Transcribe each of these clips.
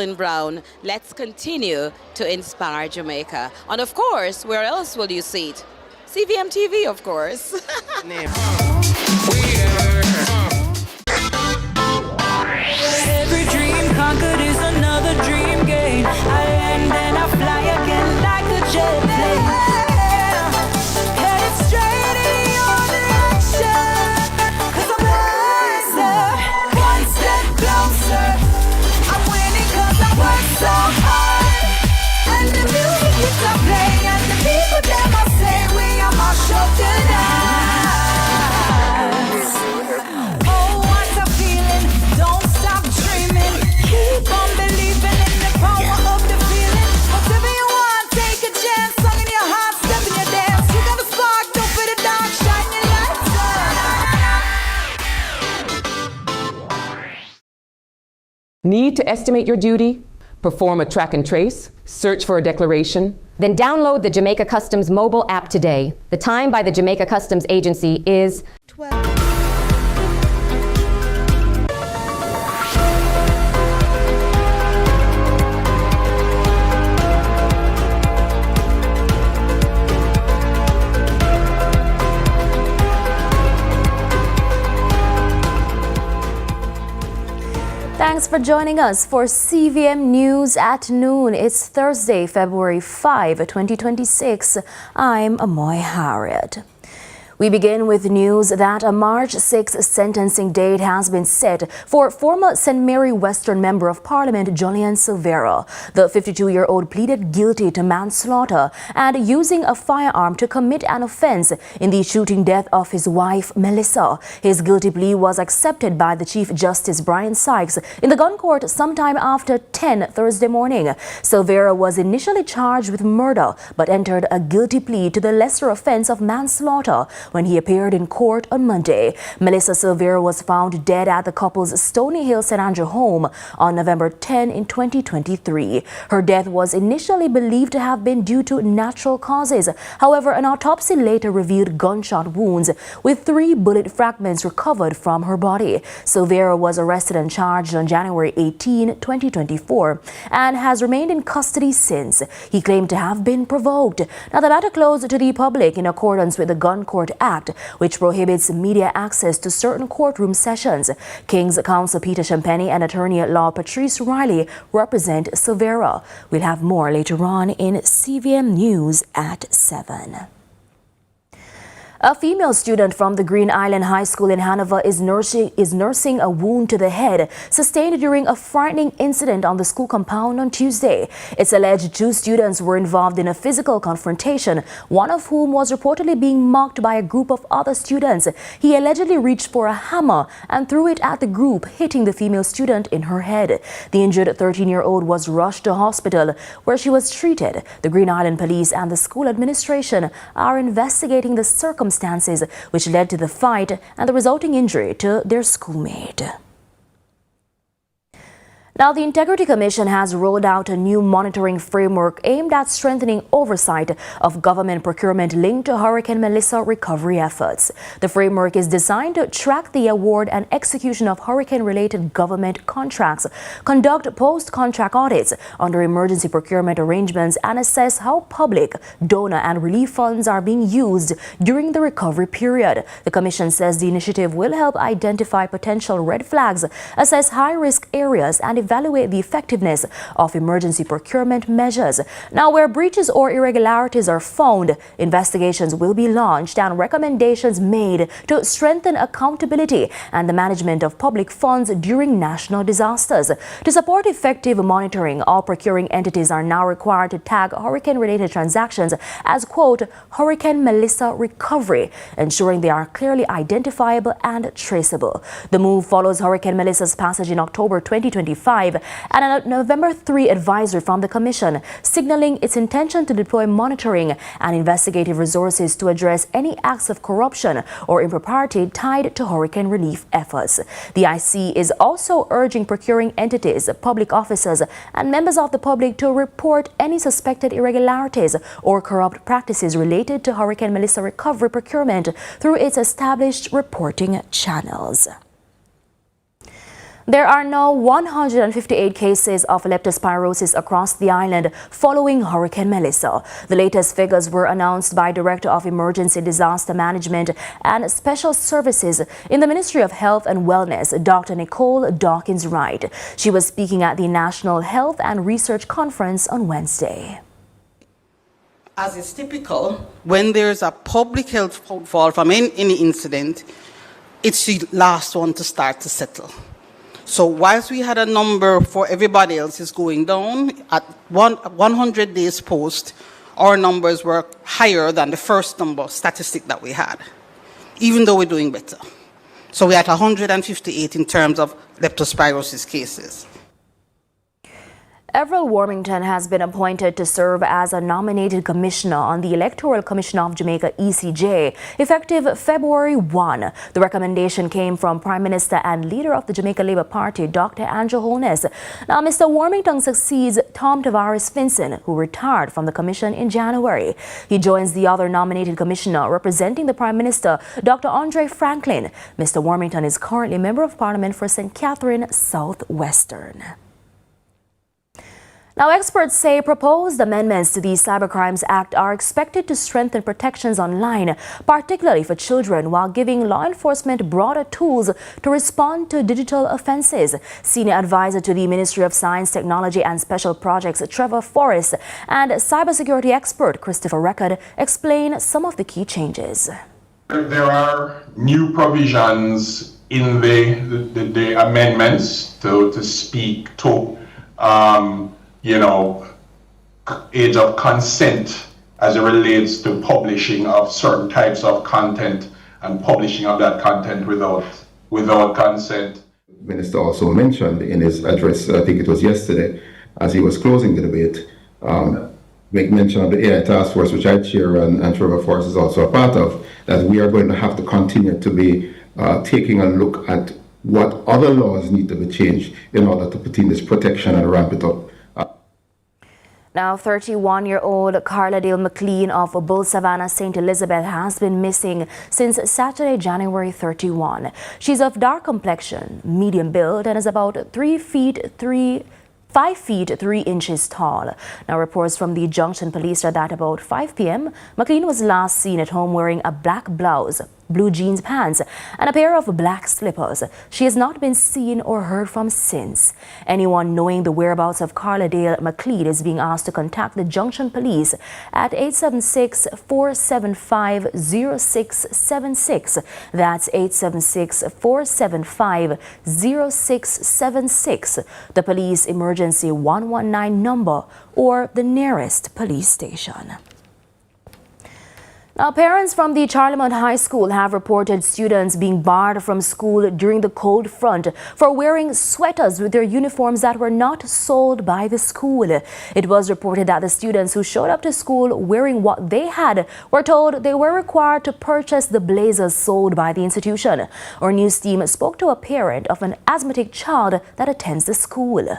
Golden Brown. Let's continue to inspire Jamaica. And of course, where else will you see it? CVMTV, of course. Every dream conquered is another dream gained. I land and I fly again like a jet plane. Headed straight in your direction, 'cause I'm wiser, one step closer. I'm winning 'cause I work so hard. And the music keeps on playing, and the people them I say we are my show tonight. Oh, what a feeling! Don't stop dreaming. Keep on believing in the power of the feeling. Whatever you want, take a chance. Song in your heart, step in your dance. You got a spark, don't fit it down. Shine your lights on. Need to estimate your duty? Perform a track and trace? Search for a declaration? Then download the Jamaica Customs mobile app today. The time by the Jamaica Customs Agency is 12. Thanks for joining us for CVM News at Noon. It's Thursday, February 5, 2026. I'm Amoy Harriet. We begin with news that a March 6 sentencing date has been set for former St. Mary Western Member of Parliament Jodi-Ann. The 52-year-old pleaded guilty to manslaughter and using a firearm to commit an offense in the shooting death of his wife, Melissa. His guilty plea was accepted by the Chief Justice Brian Sykes in the gun court sometime after 10 Thursday morning. Silvera was initially charged with murder but entered a guilty plea to the lesser offense of manslaughter when he appeared in court on Monday. Melissa Silvera was found dead at the couple's Stony Hill St. Andrew home on November 10 in 2023. Her death was initially believed to have been due to natural causes. However, an autopsy later revealed gunshot wounds with 3 bullet fragments recovered from her body. Silvera was arrested and charged on January 18, 2024 and has remained in custody since. He claimed to have been provoked. Now, the matter closed to the public in accordance with the Gun Court Act, which prohibits media access to certain courtroom sessions. King's Counsel Peter Champagne and attorney at law Patrice Riley represent Silvera. We'll have more later on in CVM News at 7. A female student from the Green Island High School in Hanover is nursing a wound to the head sustained during a frightening incident on the school compound on Tuesday. It's alleged 2 students were involved in a physical confrontation, one of whom was reportedly being mocked by a group of other students. He allegedly reached for a hammer and threw it at the group, hitting the female student in her head. The injured 13-year-old was rushed to hospital where she was treated. The Green Island Police and the school administration are investigating the circumstances which led to the fight and the resulting injury to their schoolmate. Now, the Integrity Commission has rolled out a new monitoring framework aimed at strengthening oversight of government procurement linked to Hurricane Melissa recovery efforts. The framework is designed to track the award and execution of hurricane-related government contracts, conduct post-contract audits under emergency procurement arrangements, and assess how public, donor, and relief funds are being used during the recovery period. The Commission says the initiative will help identify potential red flags, assess high-risk areas, and evaluate the effectiveness of emergency procurement measures. Now, where breaches or irregularities are found, investigations will be launched and recommendations made to strengthen accountability and the management of public funds during national disasters. To support effective monitoring, all procuring entities are now required to tag hurricane-related transactions as, quote, Hurricane Melissa recovery, ensuring they are clearly identifiable and traceable. The move follows Hurricane Melissa's passage in October 2025 and a November 3 advisory from the Commission signaling its intention to deploy monitoring and investigative resources to address any acts of corruption or impropriety tied to hurricane relief efforts. The IC is also urging procuring entities, public officers, and members of the public to report any suspected irregularities or corrupt practices related to Hurricane Melissa recovery procurement through its established reporting channels. There are now 158 cases of leptospirosis across the island following Hurricane Melissa. The latest figures were announced by Director of Emergency Disaster Management and Special Services in the Ministry of Health and Wellness, Dr. Nicole Dawkins-Wright. She was speaking at the National Health and Research Conference on Wednesday. As is typical, when there's a public health fall from any incident, it's the last one to start to settle. So whilst we had a number for everybody else is going down, at 100 days post, our numbers were higher than the first number statistic that we had, even though we're doing better. So we're at 158 in terms of leptospirosis cases. Everett Warmington has been appointed to serve as a nominated commissioner on the Electoral Commission of Jamaica, ECJ, effective February 1. The recommendation came from Prime Minister and leader of the Jamaica Labour Party, Dr. Andrew Holness. Now, Mr. Warmington succeeds Tom Tavares Finson, who retired from the commission in January. He joins the other nominated commissioner representing the Prime Minister, Dr. Andre Franklin. Mr. Warmington is currently Member of Parliament for St. Catherine Southwestern. Now, experts say proposed amendments to the Cybercrimes Act are expected to strengthen protections online, particularly for children, while giving law enforcement broader tools to respond to digital offences. Senior advisor to the Ministry of Science, Technology and Special Projects, Trevor Forrest, and cybersecurity expert Christopher Record explain some of the key changes. There are new provisions in the amendments to speak to age of consent as it relates to publishing of certain types of content and publishing of that content without consent. The Minister also mentioned in his address, I think it was yesterday, as he was closing the debate, make mention of the AI task force, which I chair and Trevor Force is also a part of, that we are going to have to continue to be taking a look at what other laws need to be changed in order to put in this protection and ramp it up. Now, 31-year-old Carla Dale McLean of Bull Savannah, St. Elizabeth has been missing since Saturday, January 31. She's of dark complexion, medium build, and is about 5 feet 3 inches tall. Now, reports from the Junction Police are that about 5 p.m., McLean was last seen at home wearing a black blouse, blue jeans pants, and a pair of black slippers. She has not been seen or heard from since. Anyone knowing the whereabouts of Carla Dale McLean is being asked to contact the Junction Police at 876-475-0676. That's 876-475-0676, the police emergency 119 number, or the nearest police station. Now, parents from the Charlemont High School have reported students being barred from school during the cold front for wearing sweaters with their uniforms that were not sold by the school. It was reported that the students who showed up to school wearing what they had were told they were required to purchase the blazers sold by the institution. Our news team spoke to a parent of an asthmatic child that attends the school.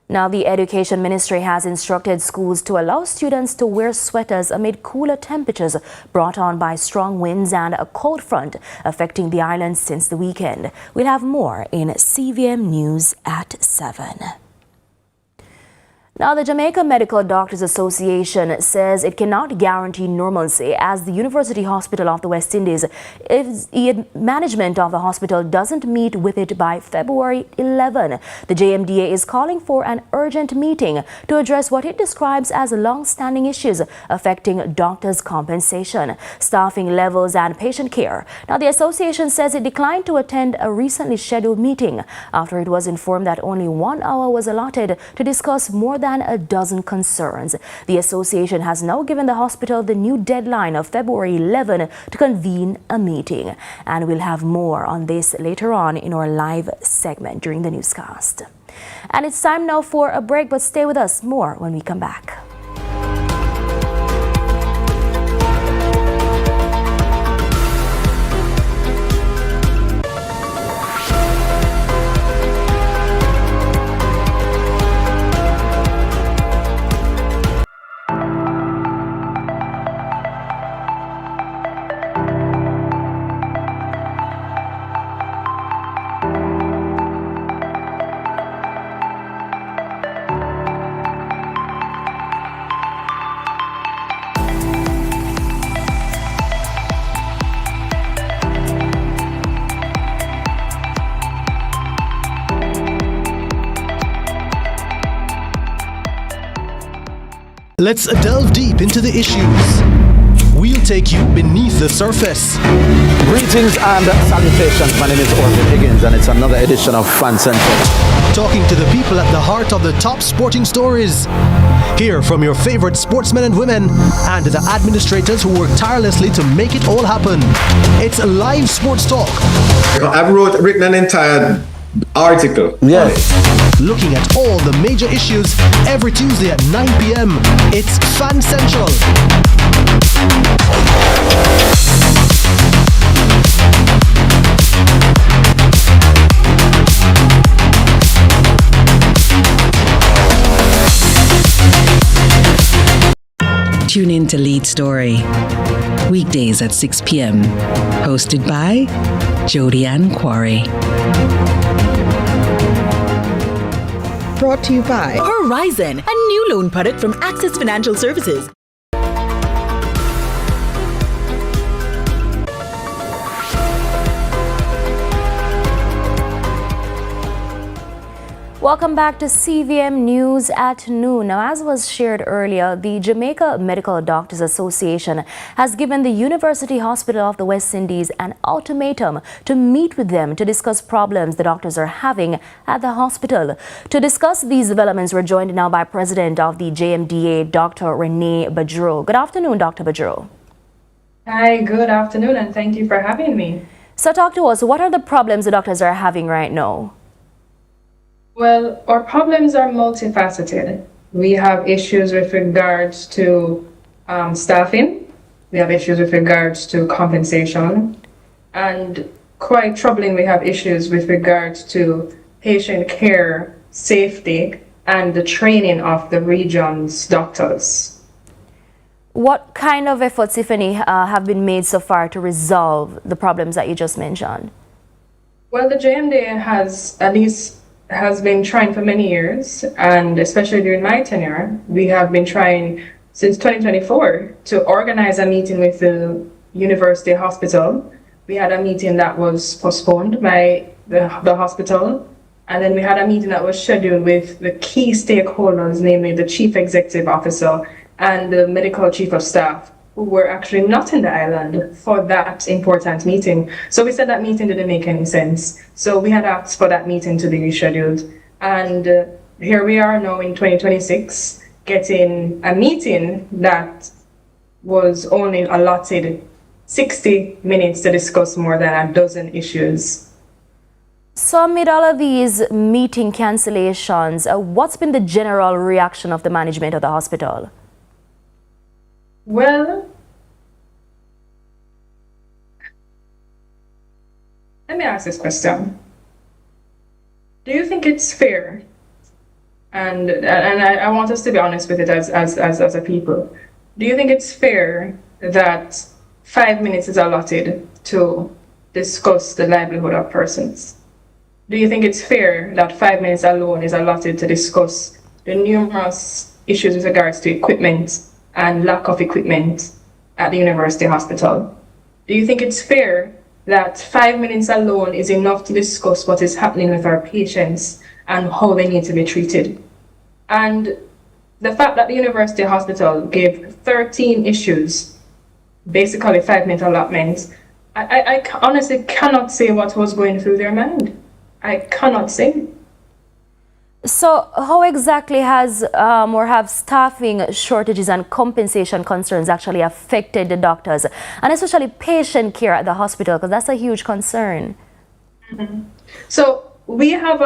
Now, the Education Ministry has instructed schools to allow students to wear sweaters amid cooler temperatures brought on by strong winds and a cold front affecting the island since the weekend. We'll have more in CVM News at 7. Now, the Jamaica Medical Doctors Association says it cannot guarantee normalcy as the University Hospital of the West Indies if the management of the hospital doesn't meet with it by February 11. The JMDA is calling for an urgent meeting to address what it describes as long-standing issues affecting doctors' compensation, staffing levels and patient care. Now, the association says it declined to attend a recently scheduled meeting after it was informed that only 1 hour was allotted to discuss more than a dozen concerns. The association has now given the hospital the new deadline of February 11 to convene a meeting. And we'll have more on this later on in our live segment during the newscast. And it's time now for a break, but stay with us. More when we come back. Let's delve deep into the issues. We'll take you beneath the surface. Greetings and salutations. My name is Orville Higgins and it's another edition of Fan Central. Talking to the people at the heart of the top sporting stories. Hear from your favorite sportsmen and women and the administrators who work tirelessly to make it all happen. It's live sports talk. I've written an entire article. Yeah. Looking at all the major issues every Tuesday at 9 p.m. It's Fan Central. Tune in to Lead Story, weekdays at 6 p.m. Hosted by Jodi-Ann Quarry. Brought to you by Horizon, a new loan product from Access Financial Services. Welcome back to CVM News at Noon. Now, as was shared earlier, the Jamaica Medical Doctors Association has given the University Hospital of the West Indies an ultimatum to meet with them to discuss problems the doctors are having at the hospital. To discuss these developments, we're joined now by President of the JMDA, Dr. Renee Badreau. Good afternoon, Dr. Badreau. Hi, good afternoon, and thank you for having me. So talk to us, what are the problems the doctors are having right now? Well, our problems are multifaceted. We have issues with regards to staffing. We have issues with regards to compensation. And quite troubling, we have issues with regards to patient care, safety, and the training of the region's doctors. What kind of efforts, if any, have been made so far to resolve the problems that you just mentioned? Well, the JMDA has been trying for many years, and especially during my tenure, we have been trying since 2024 to organize a meeting with the University Hospital. We had a meeting that was postponed by the hospital, and then we had a meeting that was scheduled with the key stakeholders, namely the Chief Executive Officer and the Medical Chief of Staff, who were actually not in the island for that important meeting. So we said that meeting didn't make any sense. So we had asked for that meeting to be rescheduled. And here we are now in 2026, getting a meeting that was only allotted 60 minutes to discuss more than a dozen issues. So amid all of these meeting cancellations, what's been the general reaction of the management of the hospital? Well, let me ask this question. Do you think it's fair? And I want us to be honest with it as a people. Do you think it's fair that 5 minutes is allotted to discuss the livelihood of persons? Do you think it's fair that 5 minutes alone is allotted to discuss the numerous issues with regards to equipment and lack of equipment at the University Hospital? Do you think it's fair that 5 minutes alone is enough to discuss what is happening with our patients and how they need to be treated? And the fact that the University Hospital gave 13 issues, basically 5 minute allotments, I honestly cannot say what was going through their mind. I cannot say. So how exactly has or have staffing shortages and compensation concerns actually affected the doctors and especially patient care at the hospital? Because that's a huge concern. Mm-hmm. So we have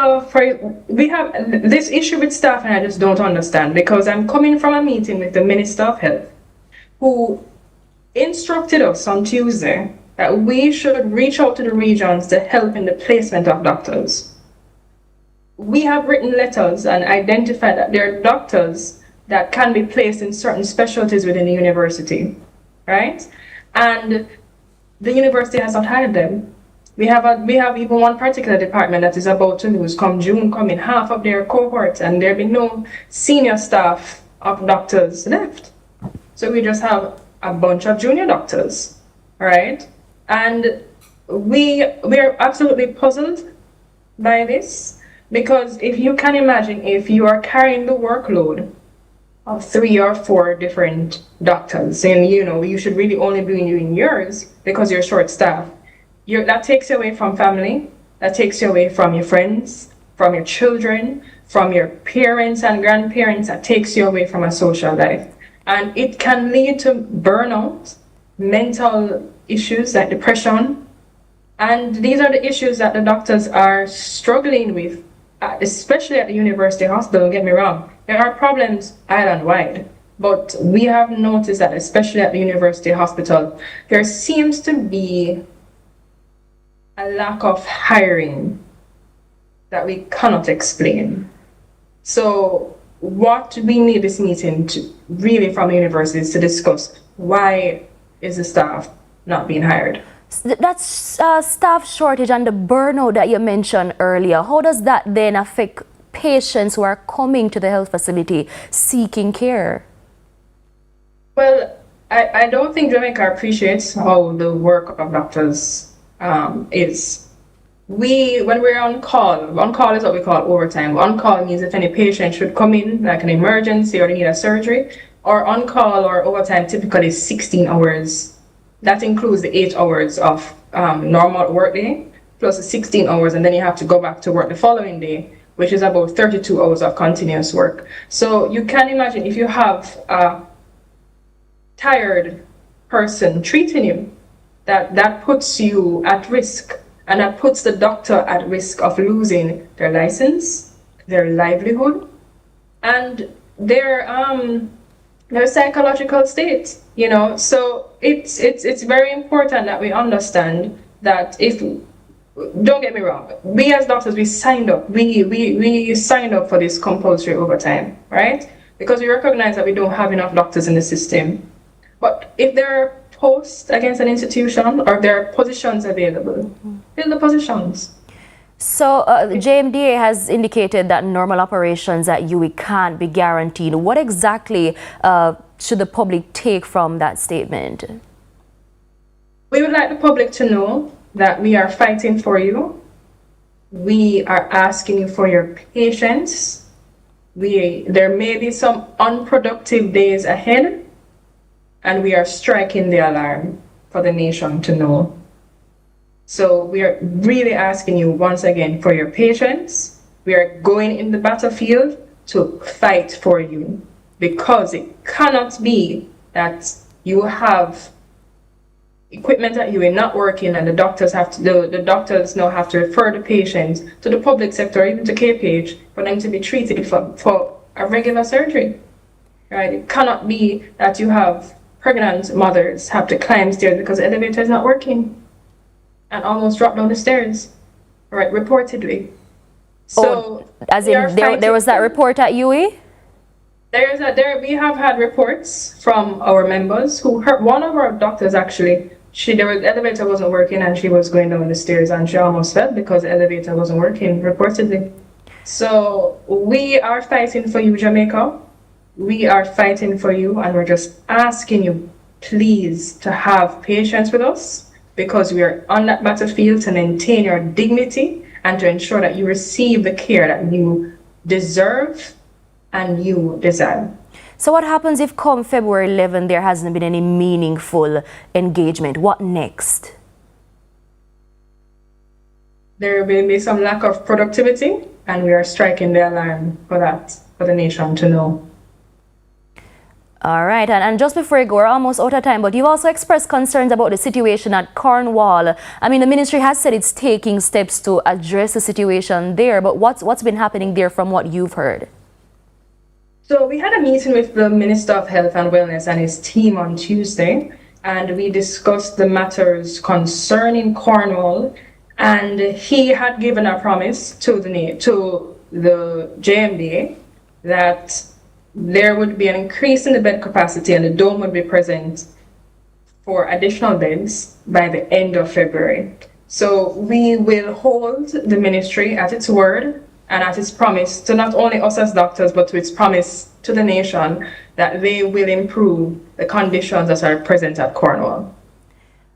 this issue with staffing. I just don't understand, because I'm coming from a meeting with the Minister of Health, who instructed us on Tuesday that we should reach out to the regions to help in the placement of doctors. We have written letters and identified that there are doctors that can be placed in certain specialties within the university, right? And the university has not hired them. We have even one particular department that is about to lose, come June coming, half of their cohort, and there be no senior staff of doctors left. So we just have a bunch of junior doctors, right? And we are absolutely puzzled by this. Because if you can imagine, if you are carrying the workload of 3 or 4 different doctors, and you should really only be doing yours because you're short-staffed. That takes you away from family. That takes you away from your friends, from your children, from your parents and grandparents. That takes you away from a social life, and it can lead to burnout, mental issues like depression, and these are the issues that the doctors are struggling with, especially at the university hospital. Don't get me wrong, there are problems island-wide, but we have noticed that especially at the university hospital, there seems to be a lack of hiring that we cannot explain. So what we need this meeting to really from the universities to discuss, why is the staff not being hired? That's staff shortage and the burnout that you mentioned earlier. How does that then affect patients who are coming to the health facility seeking care? Well, I don't think Jamaica appreciates how the work of doctors is. When we're on call is what we call overtime. On call means if any patient should come in, like an emergency or they need a surgery, or on call or overtime typically is 16 hours. That includes the 8 hours of normal workday, plus the 16 hours, and then you have to go back to work the following day, which is about 32 hours of continuous work. So you can imagine if you have a tired person treating you, that puts you at risk, and that puts the doctor at risk of losing their license, their livelihood, and their psychological state. So it's very important that we understand that don't get me wrong, we as doctors, we signed up for this compulsory overtime, right? Because we recognize that we don't have enough doctors in the system. But if there are posts against an institution or there are positions available, fill the positions. So JMDA has indicated that normal operations at UWI can't be guaranteed. What exactly should the public take from that statement? We would like the public to know that we are fighting for you. We are asking you for your patience. There may be some unproductive days ahead, and we are striking the alarm for the nation to know. So we are really asking you once again for your patience. We are going in the battlefield to fight for you, because it cannot be that you have equipment that you are not working and the doctors now have to refer the patient to the public sector, even to KPH, for them to be treated for a regular surgery. Right? It cannot be that you have pregnant mothers have to climb stairs because the elevator is not working and almost drop down the stairs, right? Reportedly. So as in there was that report at UWI? We have had reports from our members who heard one of our doctors actually. The elevator wasn't working and she was going down the stairs and she almost fell because the elevator wasn't working, reportedly. So we are fighting for you, Jamaica. We are fighting for you, and we're just asking you, please, to have patience with us, because we are on that battlefield to maintain your dignity and to ensure that you receive the care that you deserve and you desire. So what happens if come February 11 there hasn't been any meaningful engagement? What next? There will be some lack of productivity, and we are striking the alarm for that, for the nation to know. All right, and just before you go, we're almost out of time, but you've also expressed concerns about the situation at Cornwall. I mean, the ministry has said it's taking steps to address the situation there, but what's been happening there from what you've heard? So we had a meeting with the Minister of Health and Wellness and his team on Tuesday, and we discussed the matters concerning Cornwall, and he had given a promise to the JMDA that there would be an increase in the bed capacity and the dome would be present for additional beds by the end of February. So we will hold the ministry at its word and at its promise to not only us as doctors, but to its promise to the nation that they will improve the conditions that are present at Cornwall.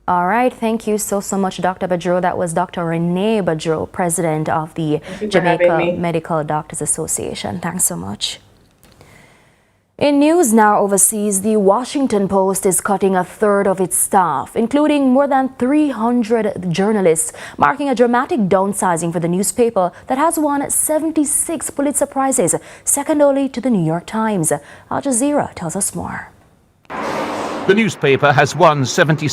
All right, thank you so much, Dr. Badro. That was Dr. Renee Badro, president of the Jamaica Medical Doctors Association. Thanks so much. In news now overseas, the Washington Post is cutting a third of its staff, including more than 300 journalists, marking a dramatic downsizing for the newspaper that has won 76 Pulitzer Prizes, second only to the New York Times. Al Jazeera tells us more. The newspaper has won 76